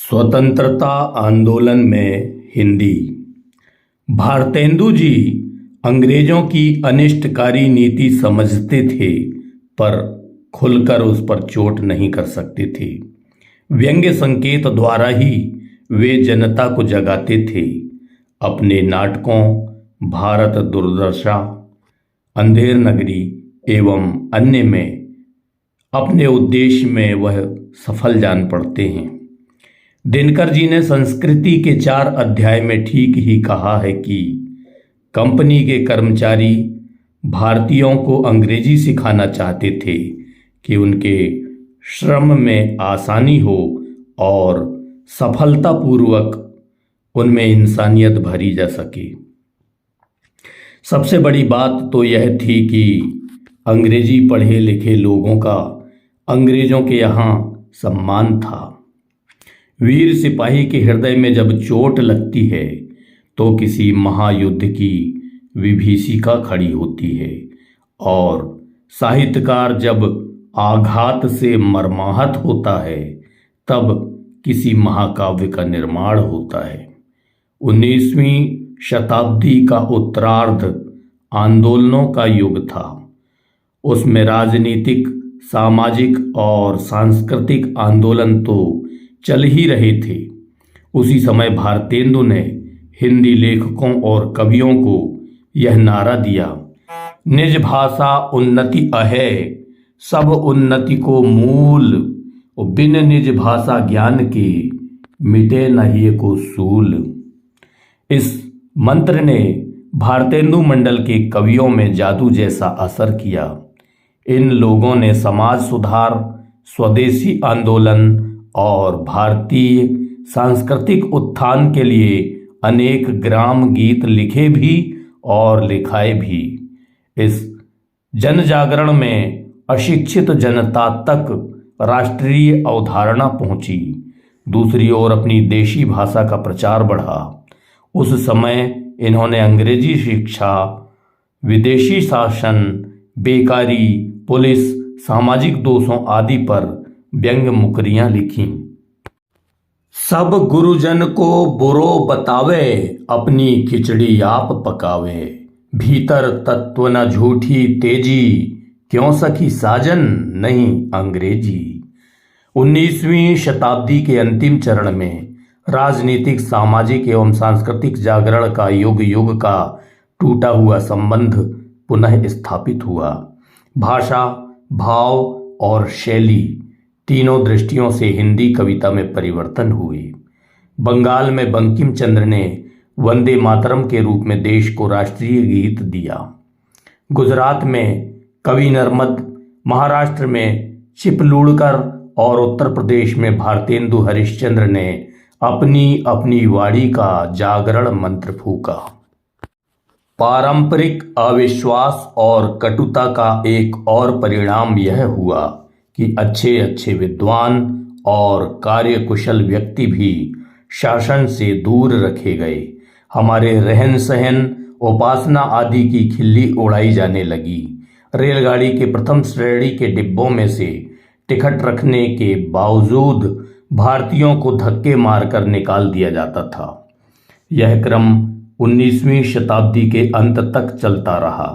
स्वतंत्रता आंदोलन में हिंदी। भारतेंदु जी अंग्रेजों की अनिष्टकारी नीति समझते थे, पर खुलकर उस पर चोट नहीं कर सकते थे। व्यंग्य संकेत द्वारा ही वे जनता को जगाते थे। अपने नाटकों भारत दुर्दशा, अंधेर नगरी एवं अन्य में अपने उद्देश्य में वह सफल जान पड़ते हैं। दिनकर जी ने संस्कृति के 4 अध्याय में ठीक ही कहा है कि कंपनी के कर्मचारी भारतीयों को अंग्रेजी सिखाना चाहते थे कि उनके श्रम में आसानी हो और सफलतापूर्वक उनमें इंसानियत भरी जा सके। सबसे बड़ी बात तो यह थी कि अंग्रेजी पढ़े लिखे लोगों का अंग्रेजों के यहाँ सम्मान था। वीर सिपाही के हृदय में जब चोट लगती है तो किसी महायुद्ध की विभीषिका खड़ी होती है, और साहित्यकार जब आघात से मर्माहत होता है तब किसी महाकाव्य का निर्माण होता है। 19वीं शताब्दी का उत्तरार्ध आंदोलनों का युग था। उसमें राजनीतिक, सामाजिक और सांस्कृतिक आंदोलन तो चल ही रहे थे। उसी समय भारतेंदु ने हिंदी लेखकों और कवियों को यह नारा दिया, निज भाषा उन्नति अहै, सब उन्नति को मूल, बिन निज भाषा ज्ञान के मिटे नहीं को सूल। इस मंत्र ने भारतेंदु मंडल के कवियों में जादू जैसा असर किया। इन लोगों ने समाज सुधार, स्वदेशी आंदोलन और भारतीय सांस्कृतिक उत्थान के लिए अनेक ग्राम गीत लिखे भी और लिखाए भी। इस जन जागरण में अशिक्षित जनता तक राष्ट्रीय अवधारणा पहुंची। दूसरी ओर अपनी देशी भाषा का प्रचार बढ़ा। उस समय इन्होंने अंग्रेजी शिक्षा, विदेशी शासन, बेकारी, पुलिस, सामाजिक दोषों आदि पर व्यंग्य मुकरियां लिखी। सब गुरुजन को बुरो बतावे, अपनी खिचड़ी आप पकावे, भीतर तत्व न झूठी तेजी, क्यों सखी साजन नहीं अंग्रेजी। 19वीं शताब्दी के अंतिम चरण में राजनीतिक, सामाजिक एवं सांस्कृतिक जागरण का युग युग का टूटा हुआ संबंध पुनः स्थापित हुआ। भाषा, भाव और शैली तीनों दृष्टियों से हिंदी कविता में परिवर्तन हुए। बंगाल में बंकिम चंद्र ने वंदे मातरम के रूप में देश को राष्ट्रीय गीत दिया। गुजरात में कवि नर्मद, महाराष्ट्र में चिपलूणकर और उत्तर प्रदेश में भारतेंदु हरिश्चंद्र ने अपनी अपनी वाणी का जागरण मंत्र फूका। पारंपरिक अविश्वास और कटुता का एक और परिणाम यह हुआ कि अच्छे अच्छे विद्वान और कार्यकुशल व्यक्ति भी शासन से दूर रखे गए। हमारे रहन सहन, उपासना आदि की खिल्ली उड़ाई जाने लगी। रेलगाड़ी के प्रथम श्रेणी के डिब्बों में से टिकट रखने के बावजूद भारतीयों को धक्के मारकर निकाल दिया जाता था। यह क्रम 19वीं शताब्दी के अंत तक चलता रहा।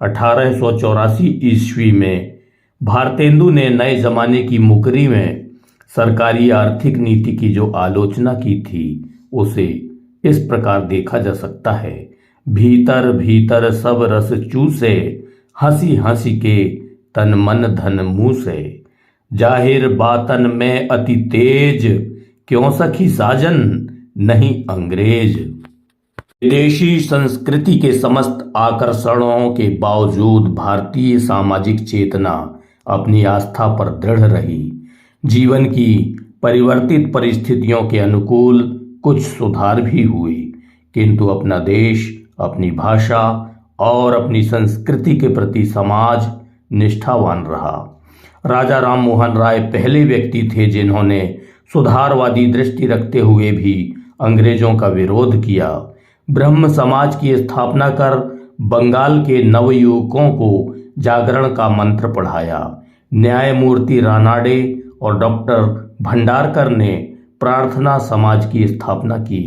1884 ईस्वी में भारतेंदु ने नए जमाने की मुकरी में सरकारी आर्थिक नीति की जो आलोचना की थी, उसे इस प्रकार देखा जा सकता है, भीतर भीतर सब रस चूसे, हंसी हंसी के तन मन धन मुँह से, जाहिर बातन में अति तेज, क्यों सखी साजन नहीं अंग्रेज। विदेशी संस्कृति के समस्त आकर्षणों के बावजूद भारतीय सामाजिक चेतना अपनी आस्था पर दृढ़ रही। जीवन की परिवर्तित परिस्थितियों के अनुकूल कुछ सुधार भी हुए, किंतु अपना देश, अपनी भाषा और अपनी संस्कृति के प्रति समाज निष्ठावान रहा। राजा राम मोहन राय पहले व्यक्ति थे जिन्होंने सुधारवादी दृष्टि रखते हुए भी अंग्रेजों का विरोध किया। ब्रह्म समाज की स्थापना कर बंगाल के नवयुवकों को जागरण का मंत्र पढ़ाया। न्यायमूर्ति रानाडे और डॉक्टर भंडारकर ने प्रार्थना समाज की स्थापना की।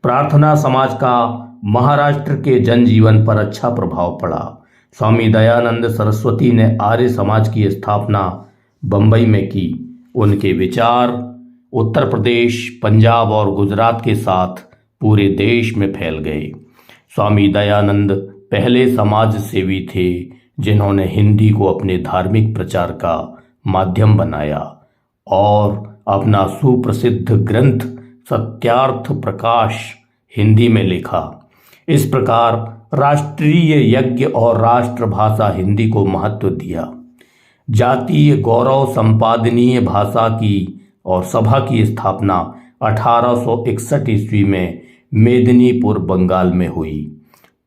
प्रार्थना समाज का महाराष्ट्र के जनजीवन पर अच्छा प्रभाव पड़ा। स्वामी दयानंद सरस्वती ने आर्य समाज की स्थापना बंबई में की। उनके विचार उत्तर प्रदेश, पंजाब और गुजरात के साथ पूरे देश में फैल गए। स्वामी दयानंद पहले समाज सेवी थे जिन्होंने हिंदी को अपने धार्मिक प्रचार का माध्यम बनाया और अपना सुप्रसिद्ध ग्रंथ सत्यार्थ प्रकाश हिंदी में लिखा। इस प्रकार राष्ट्रीय यज्ञ और राष्ट्रभाषा हिंदी को महत्व दिया। जातीय गौरव संपादनीय भाषा की और सभा की स्थापना 1861 ईस्वी में मेदिनीपुर बंगाल में हुई।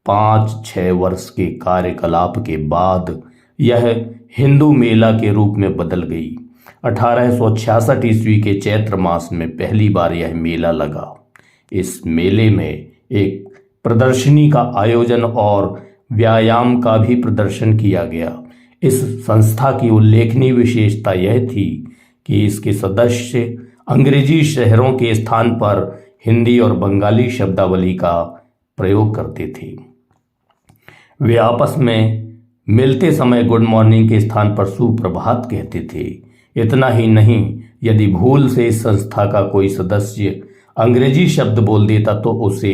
5-6 वर्ष के कार्यकलाप के बाद यह हिंदू मेला के रूप में बदल गई। 1866 ईस्वी के चैत्र मास में पहली बार यह मेला लगा। इस मेले में एक प्रदर्शनी का आयोजन और व्यायाम का भी प्रदर्शन किया गया। इस संस्था की उल्लेखनीय विशेषता यह थी कि इसके सदस्य अंग्रेजी शहरों के स्थान पर हिंदी और बंगाली शब्दावली का प्रयोग करते थे। वे आपस में मिलते समय गुड मॉर्निंग के स्थान पर सुप्रभात कहते थे। इतना ही नहीं, यदि भूल से इस संस्था का कोई सदस्य अंग्रेजी शब्द बोल देता तो उसे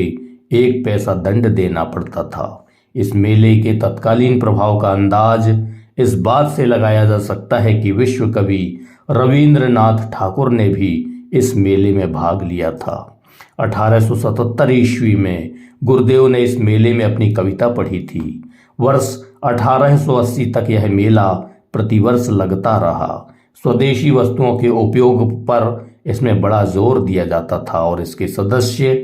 1 पैसा दंड देना पड़ता था। इस मेले के तत्कालीन प्रभाव का अंदाज इस बात से लगाया जा सकता है कि विश्व कवि रविंद्रनाथ ठाकुर ने भी इस मेले में भाग लिया था। 1877 ईस्वी में गुरुदेव ने इस मेले में अपनी कविता पढ़ी थी। वर्ष 1880 तक यह मेला प्रतिवर्ष लगता रहा। स्वदेशी वस्तुओं के उपयोग पर इसमें बड़ा जोर दिया जाता था और इसके सदस्य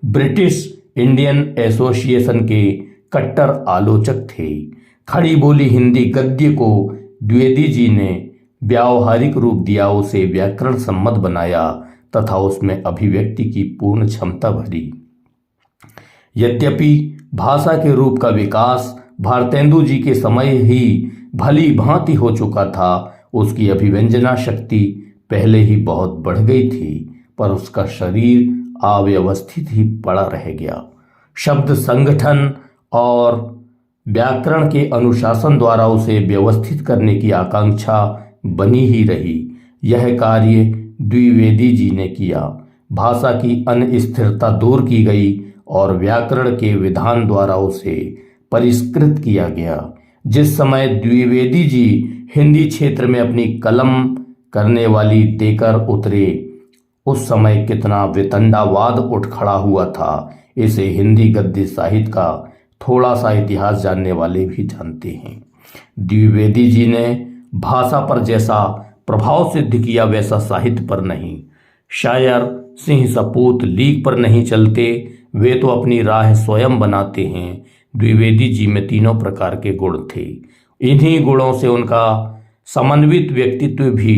ब्रिटिश इंडियन एसोसिएशन के कट्टर आलोचक थे। खड़ी बोली हिंदी गद्य को द्विवेदी जी ने व्यावहारिक रूप दिया, उसे व्याकरण सम्मत बनाया तथा उसमें अभिव्यक्ति की पूर्ण क्षमता भरी। यद्यपि भाषा के रूप का विकास भारतेंदु जी के समय ही भली भांति हो चुका था, उसकी अभिव्यंजना शक्ति पहले ही बहुत बढ़ गई थी, पर उसका शरीर अव्यवस्थित ही पड़ा रह गया। शब्द संगठन और व्याकरण के अनुशासन द्वारा उसे व्यवस्थित करने की आकांक्षा बनी ही रही। यह कार्य द्विवेदी जी ने किया। भाषा की अस्थिरता दूर की गई और व्याकरण के विधान द्वारा उसे परिष्कृत किया गया। जिस समय द्विवेदी जी हिंदी क्षेत्र में अपनी कलम करने वाली देकर उतरे, उस समय कितना वितंडावाद उठ खड़ा हुआ था, इसे हिंदी गद्य साहित्य का थोड़ा सा इतिहास जानने वाले भी जानते हैं। द्विवेदी जी ने भाषा पर जैसा प्रभाव सिद्ध किया वैसा साहित्य पर नहीं। शायर सिंह सपूत लीक पर नहीं चलते, वे तो अपनी राह स्वयं बनाते हैं। द्विवेदी जी में तीनों प्रकार के गुण थे। इन्हीं गुणों से उनका समन्वित व्यक्तित्व भी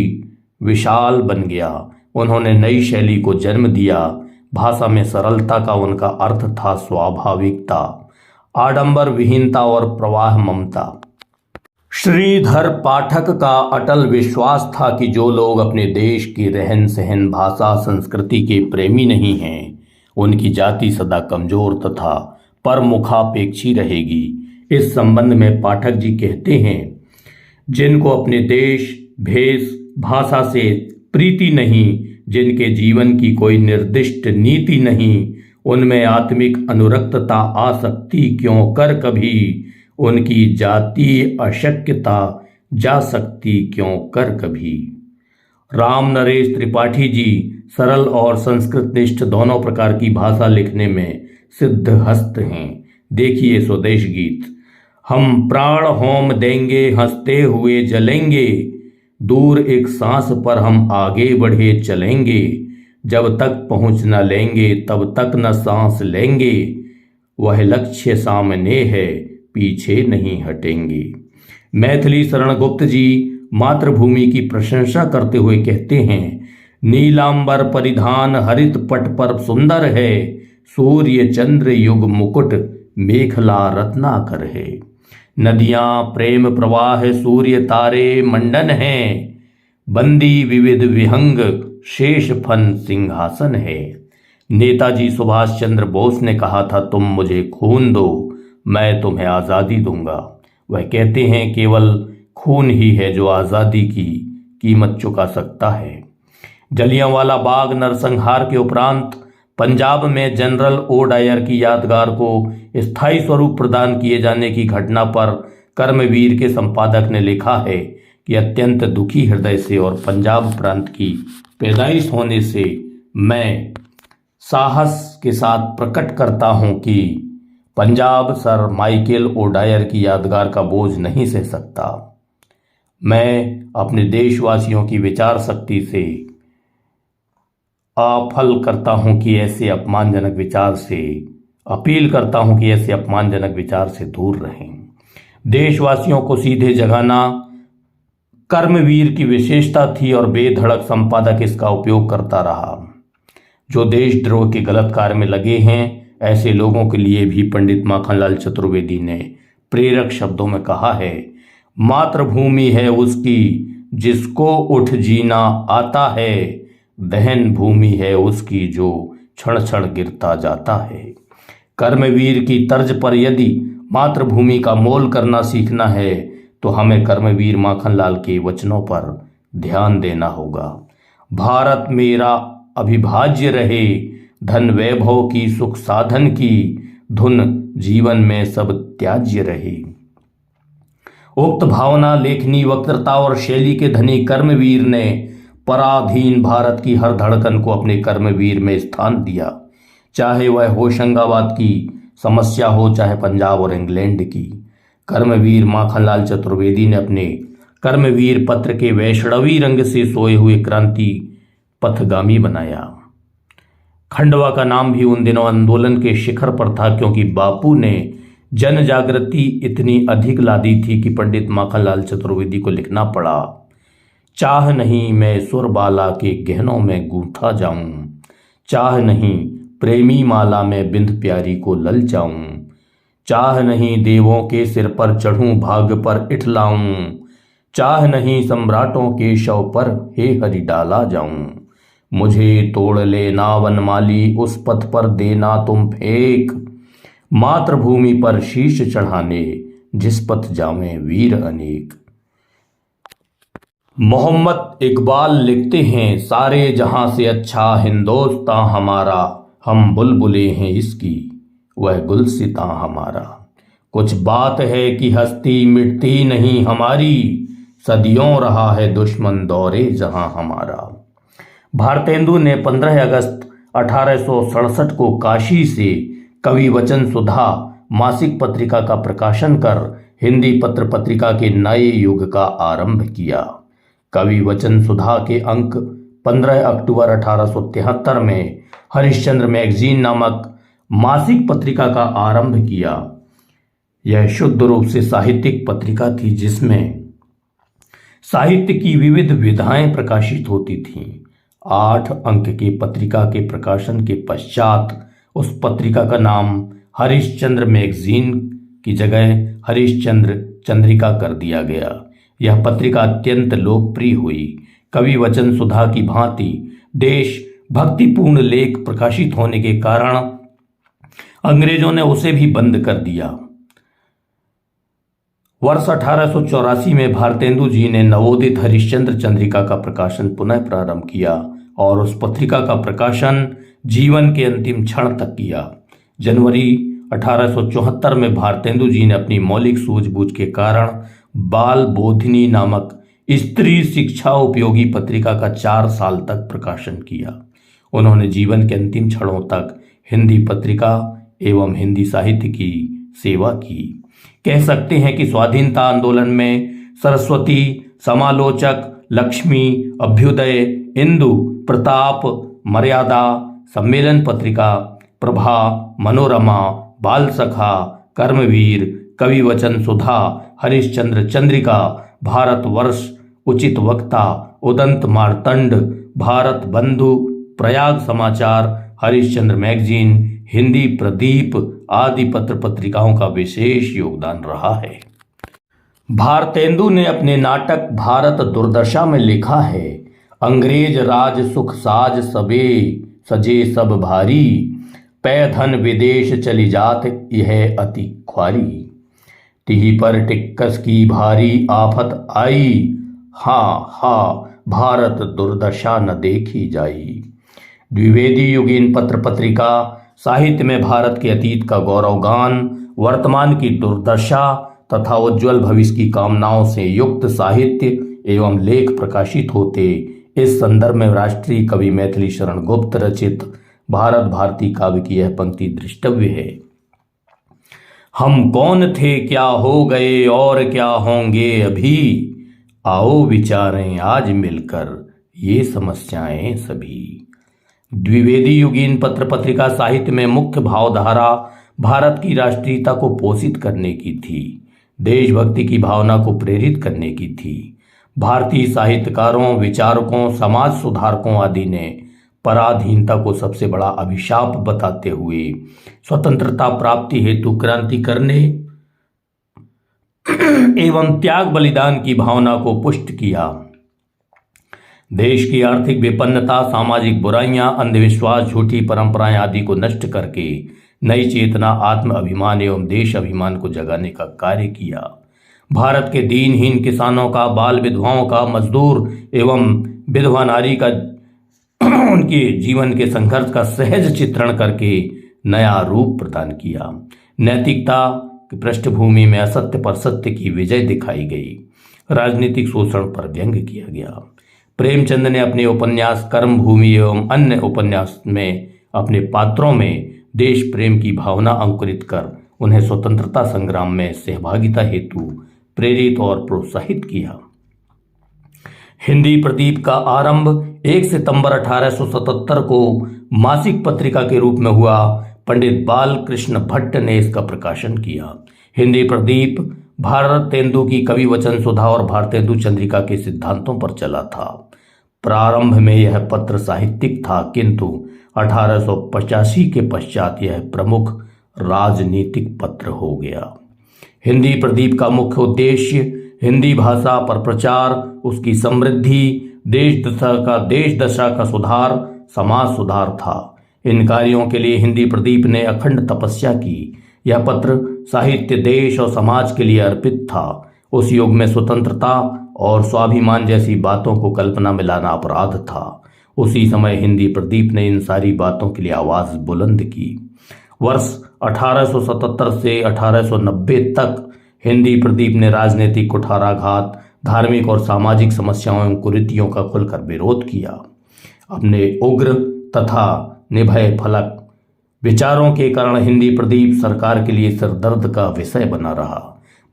विशाल बन गया। उन्होंने नई शैली को जन्म दिया। भाषा में सरलता का उनका अर्थ था स्वाभाविकता, आडंबर विहीनता और प्रवाह ममता। श्रीधर पाठक का अटल विश्वास था कि जो लोग अपने देश की रहन सहन, भाषा, संस्कृति के प्रेमी नहीं हैं, उनकी जाति सदा कमजोर तथा परमुखापेक्षी रहेगी। इस संबंध में पाठक जी कहते हैं, जिनको अपने देश, भेष, भाषा से प्रीति नहीं, जिनके जीवन की कोई निर्दिष्ट नीति नहीं, उनमें आत्मिक अनुरक्तता आ सकती क्यों कर कभी, उनकी जातीय अशक्यता जा सकती क्यों कर कभी। राम नरेश त्रिपाठी जी सरल और संस्कृतनिष्ठ दोनों प्रकार की भाषा लिखने में सिद्ध हस्त हैं। देखिए स्वदेश गीत। हम प्राण होम देंगे, हंसते हुए जलेंगे, दूर एक सांस पर हम आगे बढ़े चलेंगे, जब तक पहुँच न लेंगे तब तक न सांस लेंगे, वह लक्ष्य सामने है पीछे नहीं हटेंगे। मैथिली शरण गुप्त जी मातृभूमि की प्रशंसा करते हुए कहते हैं, नीलांबर परिधान हरित पट पर सुंदर है, सूर्य चंद्र युग मुकुट मेखला रत्नाकर है। नदियां प्रेम प्रवाह सूर्य तारे मंडन हैं, बंदी विविध विहंग शेष फन सिंहासन है। नेताजी सुभाष चंद्र बोस ने कहा था, तुम मुझे खून दो, मैं तुम्हें आज़ादी दूंगा। वह कहते हैं केवल खून ही है जो आज़ादी की कीमत चुका सकता है। जलियांवाला बाग नरसंहार के उपरांत पंजाब में जनरल ओ डायर की यादगार को स्थायी स्वरूप प्रदान किए जाने की घटना पर कर्मवीर के संपादक ने लिखा है कि अत्यंत दुखी हृदय से और पंजाब प्रांत की पैदाइश होने से मैं साहस के साथ प्रकट करता हूं कि Punjab sir Michael O'Dwyer की यादगार का बोझ नहीं सह सकता। मैं अपने देशवासियों की विचार शक्ति से अपील करता हूं कि ऐसे अपमानजनक विचार से दूर रहें। देशवासियों को सीधे जगाना कर्मवीर की विशेषता थी और बेधड़क संपादक इसका उपयोग करता रहा। जो देशद्रोह के गलत कार्य में लगे हैं, ऐसे लोगों के लिए भी पंडित माखनलाल चतुर्वेदी ने प्रेरक शब्दों में कहा है, मातृभूमि है उसकी जिसको उठ जीना आता है, दहन भूमि है उसकी जो क्षण क्षण गिरता जाता है। कर्मवीर की तर्ज पर यदि मातृभूमि का मोल करना सीखना है तो हमें कर्मवीर माखनलाल के वचनों पर ध्यान देना होगा। भारत मेरा अभिभाज्य रहे, धन वैभव की सुख साधन की धुन जीवन में सब त्याज्य रहे। उक्त भावना, लेखनी, वक्तृता और शैली के धनी कर्मवीर ने पराधीन भारत की हर धड़कन को अपने कर्मवीर में स्थान दिया, चाहे वह होशंगाबाद की समस्या हो, चाहे पंजाब और इंग्लैंड की। कर्मवीर माखनलाल चतुर्वेदी ने अपने कर्मवीर पत्र के वैष्णवी रंग से सोए हुए क्रांति पथगामी बनाया। खंडवा का नाम भी उन दिनों आंदोलन के शिखर पर था, क्योंकि बापू ने जन जागृति इतनी अधिक लादी थी कि पंडित माखनलाल चतुर्वेदी को लिखना पड़ा, चाह नहीं मैं सुरबाला के गहनों में गूंथा जाऊं, चाह नहीं प्रेमी माला में बिंद प्यारी को लल जाऊं, चाह नहीं देवों के सिर पर चढ़ूं भाग पर इठलाऊं, चाह नहीं सम्राटों के शव पर हे हरि डाला जाऊं। मुझे तोड़ लेना वनमाली उस पथ पर देना तुम फेंक, मातृभूमि पर शीश चढ़ाने जिस पथ जावें वीर अनेक। मोहम्मद इकबाल लिखते हैं, सारे जहां से अच्छा हिंदोस्तां हमारा, हम बुलबुले हैं इसकी वह गुलसितां हमारा। कुछ बात है कि हस्ती मिटती नहीं हमारी, सदियों रहा है दुश्मन दौरे जहां हमारा। भारतेंदु ने 15 अगस्त 1867 को काशी से कवि वचन सुधा मासिक पत्रिका का प्रकाशन कर हिंदी पत्र पत्रिका के नए युग का आरंभ किया। कवि वचन सुधा के अंक 15 अक्टूबर 1873 में हरिश्चंद्र मैगजीन नामक मासिक पत्रिका का आरंभ किया। यह शुद्ध रूप से साहित्यिक पत्रिका थी, जिसमें साहित्य की विविध विधाएं प्रकाशित होती थीं। 8 अंक की पत्रिका के प्रकाशन के पश्चात उस पत्रिका का नाम हरिश्चंद्र मैगजीन की जगह हरिश्चंद्र चंद्रिका कर दिया गया। यह पत्रिका अत्यंत लोकप्रिय हुई। कवि वचन सुधा की भांति देश भक्तिपूर्ण लेख प्रकाशित होने के कारण अंग्रेजों ने उसे भी बंद कर दिया। वर्ष 1884 में भारतेंदु जी ने नवोदित हरिश्चंद्र चंद्रिका का प्रकाशन पुनः प्रारंभ किया और उस पत्रिका का प्रकाशन जीवन के अंतिम क्षण तक किया। जनवरी 1874 में भारतेंदु जी ने अपनी मौलिक सूझबूझ के कारण बाल बोधिनी नामक स्त्री शिक्षा उपयोगी पत्रिका का 4 साल तक प्रकाशन किया। उन्होंने जीवन के अंतिम क्षणों तक हिंदी पत्रिका एवं हिंदी साहित्य की सेवा की। कह सकते हैं कि स्वाधीनता आंदोलन में सरस्वती, समालोचक, लक्ष्मी, अभ्युदय, इंदु, प्रताप, मर्यादा, सम्मेलन पत्रिका, प्रभा, मनोरमा, बाल सखा, कर्मवीर, कवि वचन सुधा, हरिश्चंद्र चंद्रिका, भारतवर्ष, उचित वक्ता, उदंत मार्तंड, भारत बंधु, प्रयाग समाचार, हरिश्चंद्र मैगजीन, हिंदी प्रदीप आदि पत्र पत्रिकाओं का विशेष योगदान रहा है। भारतेंदु ने अपने नाटक भारत दुर्दशा में लिखा है, अंग्रेज राज सुख साज सबे सजे सब भारी, पै धन विदेश चली जात यह अति ख्वारी। तिही पर टिक्कस की भारी आफत आई, हा भारत दुर्दशा न देखी जाई। द्विवेदी युगीन पत्र पत्रिका साहित्य में भारत के अतीत का गौरवगान, वर्तमान की दुर्दशा तथा उज्ज्वल भविष्य की कामनाओं से युक्त साहित्य एवं लेख प्रकाशित होते। इस संदर्भ में राष्ट्रीय कवि मैथिली शरण गुप्त रचित भारत भारती काव्य की यह पंक्ति दृष्टव्य है। हम कौन थे, क्या हो गए और क्या होंगे अभी, आओ विचारें आज मिलकर ये समस्याएं सभी। द्विवेदी युगीन पत्र पत्रिका साहित्य में मुख्य भावधारा भारत की राष्ट्रीयता को पोषित करने की थी, देशभक्ति की भावना को प्रेरित करने की थी। भारतीय साहित्यकारों, विचारकों, समाज सुधारकों आदि ने पराधीनता को सबसे बड़ा अभिशाप बताते हुए स्वतंत्रता प्राप्ति हेतु क्रांति करने एवं त्याग बलिदान की भावना को पुष्ट किया। देश की आर्थिक विपन्नता, सामाजिक बुराइयां, अंधविश्वास, झूठी परंपराएं आदि को नष्ट करके नई चेतना, आत्म अभिमान एवं देश अभिमान को जगाने का कार्य किया। भारत के दीनहीन किसानों का, बाल विधवाओं का, मजदूर एवं विधवा नारी का उनके जीवन के संघर्ष का सहज चित्रण करके नया रूप प्रदान किया। नैतिकता की पृष्ठभूमि में असत्य पर सत्य की विजय दिखाई गई। राजनीतिक शोषण पर व्यंग्य किया गया। प्रेमचंद ने अपने उपन्यास कर्मभूमि एवं अन्य उपन्यास में अपने पात्रों में देश प्रेम की भावना अंकुरित कर उन्हें स्वतंत्रता संग्राम में सहभागिता हेतु प्रेरित और प्रोत्साहित किया। हिंदी प्रदीप का आरंभ 1 सितंबर 1877 को मासिक पत्रिका के रूप में हुआ। पंडित बाल कृष्ण भट्ट ने इसका प्रकाशन किया। हिंदी प्रदीप भारतेंदु की कवि वचन सुधा और भारतेंदु चंद्रिका के सिद्धांतों पर चला था। प्रारंभ में यह पत्र साहित्यिक था, किंतु 1885 के पश्चात यह प्रमुख राजनीतिक पत्र हो गया। हिंदी प्रदीप का मुख्य उद्देश्य हिंदी भाषा पर प्रचार, उसकी समृद्धि, देश दशा का सुधार, समाज सुधार था। इन कार्यों के लिए हिंदी प्रदीप ने अखंड तपस्या की। यह पत्र साहित्य, देश और समाज के लिए अर्पित था। उस युग में स्वतंत्रता और स्वाभिमान जैसी बातों को कल्पना में लाना अपराध था। उसी समय हिंदी प्रदीप ने इन सारी बातों के लिए आवाज बुलंद की। वर्ष 1877 से 1890 तक हिंदी प्रदीप ने राजनीतिक कुठाराघात, धार्मिक और सामाजिक समस्याओं एवं कुरीतियों का खुलकर विरोध किया। अपने उग्र तथा निर्भय फलक विचारों के कारण हिंदी प्रदीप सरकार के लिए सिरदर्द का विषय बना रहा।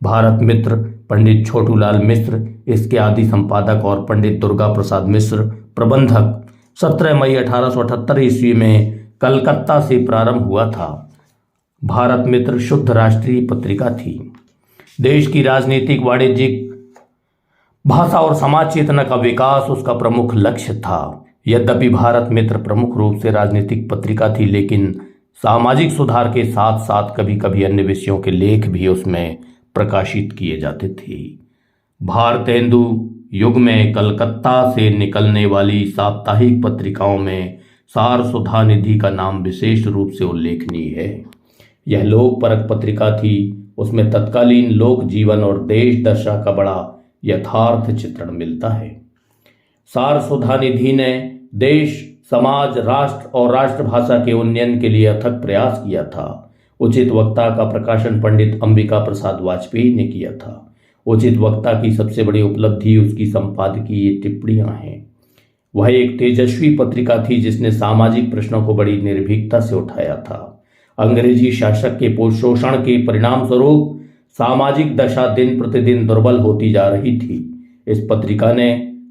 भारत मित्र पंडित छोटूलाल मिश्र इसके आदि संपादक और पंडित दुर्गा प्रसाद मिश्र प्रबंधक 17 मई 1878 ईस्वी में कलकत्ता से प्रारंभ हुआ था। भारत मित्र शुद्ध राष्ट्रीय पत्रिका थी। देश की राजनीतिक, वाणिज्यिक, भाषा और समाज चेतना का विकास उसका प्रमुख लक्ष्य था। यद्यपि भारत मित्र प्रमुख रूप से राजनीतिक पत्रिका थी, लेकिन सामाजिक सुधार के साथ साथ कभी कभी अन्य विषयों के लेख भी उसमें प्रकाशित किए जाते थे। भारतेंदु युग में कलकत्ता से निकलने वाली साप्ताहिक पत्रिकाओं में सार सुधा निधि का नाम विशेष रूप से उल्लेखनीय है। यह लोक परक पत्रिका थी। उसमें तत्कालीन लोक जीवन और देश दशा का बड़ा यथार्थ चित्रण मिलता है। सार सुधा निधि ने देश, समाज, राष्ट्र और राष्ट्रभाषा के उन्नयन के लिए अथक प्रयास किया था। उचित वक्ता का प्रकाशन पंडित अंबिका प्रसाद वाजपेयी ने किया था। उचित वक्ता की सबसे बड़ी उपलब्धि उसकी संपादकीय टिप्पणियां हैं। वह एक तेजस्वी पत्रिका थी जिसने सामाजिक प्रश्नों को बड़ी निर्भीकता से उठाया था। अंग्रेजी शासक के शोषण के परिणाम स्वरूप सामाजिक दशा दिन प्रतिदिन दुर्बल होती जा रही थी। इस पत्रिका ने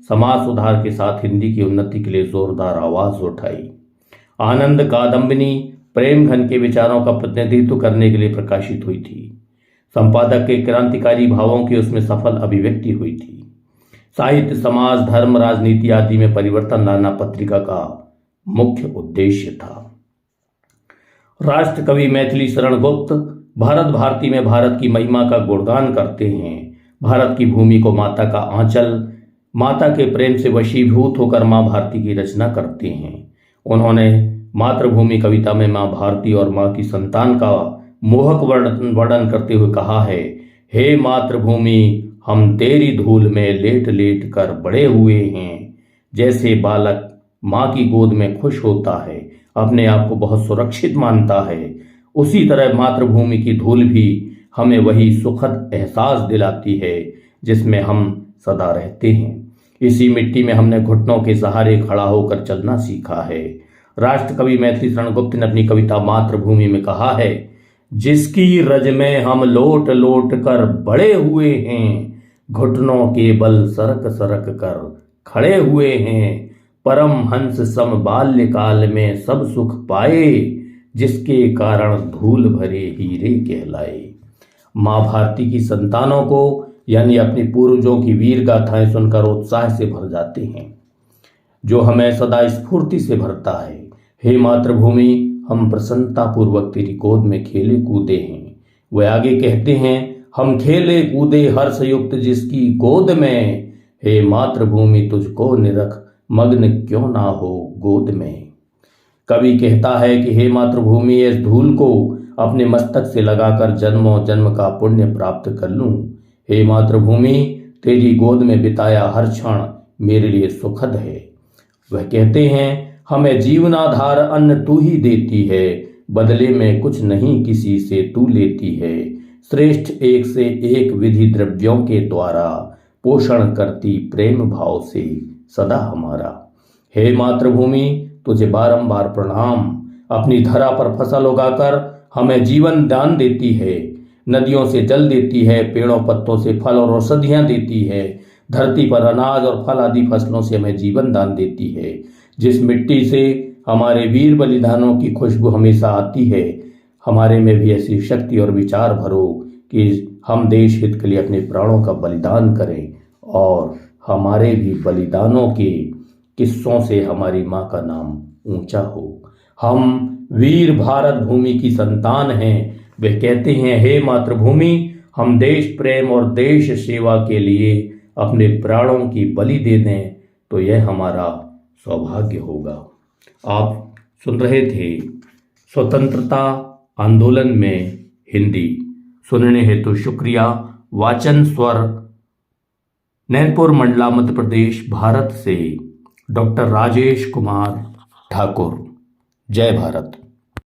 समाज सुधार के साथ हिंदी की उन्नति के लिए जोरदार आवाज उठाई। आनंद कादम्बिनी प्रेमघन के विचारों का प्रतिनिधित्व करने के लिए प्रकाशित हुई थी। संपादक के क्रांतिकारी भावों की उसमें सफल अभिव्यक्ति हुई थी। साहित्य, समाज, धर्म, राजनीति आदि में परिवर्तन लाना पत्रिका का मुख्य उद्देश्य था। राष्ट्र कवि मैथिली शरण गुप्त भारत भारती में भारत की महिमा का गुणगान करते हैं। भारत की भूमि को माता का आंचल माता के प्रेम से वशीभूत होकर माँ भारती की रचना करते हैं। उन्होंने मातृभूमि कविता में माँ भारती और माँ की संतान का मोहक वर्णन करते हुए कहा है, हे मातृभूमि हम तेरी धूल में लेट लेट कर बड़े हुए हैं। जैसे बालक माँ की गोद में खुश होता है, अपने आप को बहुत सुरक्षित मानता है, उसी तरह मातृभूमि की धूल भी हमें वही सुखद एहसास दिलाती है जिसमें हम सदा रहते हैं। इसी मिट्टी में हमने घुटनों के सहारे खड़ा होकर चलना सीखा है। राष्ट्रकवि मैथिली शरण गुप्त ने अपनी कविता मातृभूमि में कहा है, जिसकी रज में हम लोट लोट कर बड़े हुए हैं, घुटनों के बल सरक सरक कर खड़े हुए हैं, परम हंस सम बाल्यकाल में सब सुख पाए, जिसके कारण धूल भरे हीरे कहलाए। माँ भारती की संतानों को यानी अपने पूर्वजों की वीर गाथाएं सुनकर उत्साह से भर जाते हैं, जो हमें सदा स्फूर्ति से भरता है। हे मातृभूमि हम प्रसन्नता पूर्वक तेरी गोद में खेले कूदे हैं। वे आगे कहते हैं, हम खेले कूदे हर्षयुक्त जिसकी गोद में, हे मातृभूमि तुझको निरख मग्न क्यों ना हो गोद में। कवि कहता है कि हे मातृभूमि इस धूल को अपने मस्तक से लगाकर जन्मों जन्म का पुण्य प्राप्त कर लूं। हे मातृभूमि तेरी गोद में बिताया हर क्षण मेरे लिए सुखद है। वह कहते हैं, हमें जीवनाधार अन्न तू ही देती है, बदले में कुछ नहीं किसी से तू लेती है। श्रेष्ठ एक से एक विधि द्रव्यों के द्वारा पोषण करती प्रेम भाव से सदा हमारा। हे मातृभूमि तुझे बारंबार प्रणाम, अपनी धरा पर फसल उगाकर हमें जीवन दान देती है। नदियों से जल देती है, पेड़ों पत्तों से फल और औषधियाँ देती है, धरती पर अनाज और फल आदि फसलों से हमें जीवन दान देती है। जिस मिट्टी से हमारे वीर बलिदानों की खुशबू हमेशा आती है, हमारे में भी ऐसी शक्ति और विचार भरो कि हम देश हित के लिए अपने प्राणों का बलिदान करें और हमारे भी बलिदानों के किस्सों से हमारी माँ का नाम ऊंचा हो। हम वीर भारत भूमि की संतान हैं। वे कहते हैं, हे मातृभूमि हम देश प्रेम और देश सेवा के लिए अपने प्राणों की बलि दे दें तो यह हमारा सौभाग्य होगा। आप सुन रहे थे स्वतंत्रता आंदोलन में हिंदी। सुनने हेतु शुक्रिया। वाचन स्वर नैनपुर मंडला मध्य प्रदेश भारत से डॉक्टर राजेश कुमार ठाकुर। जय भारत।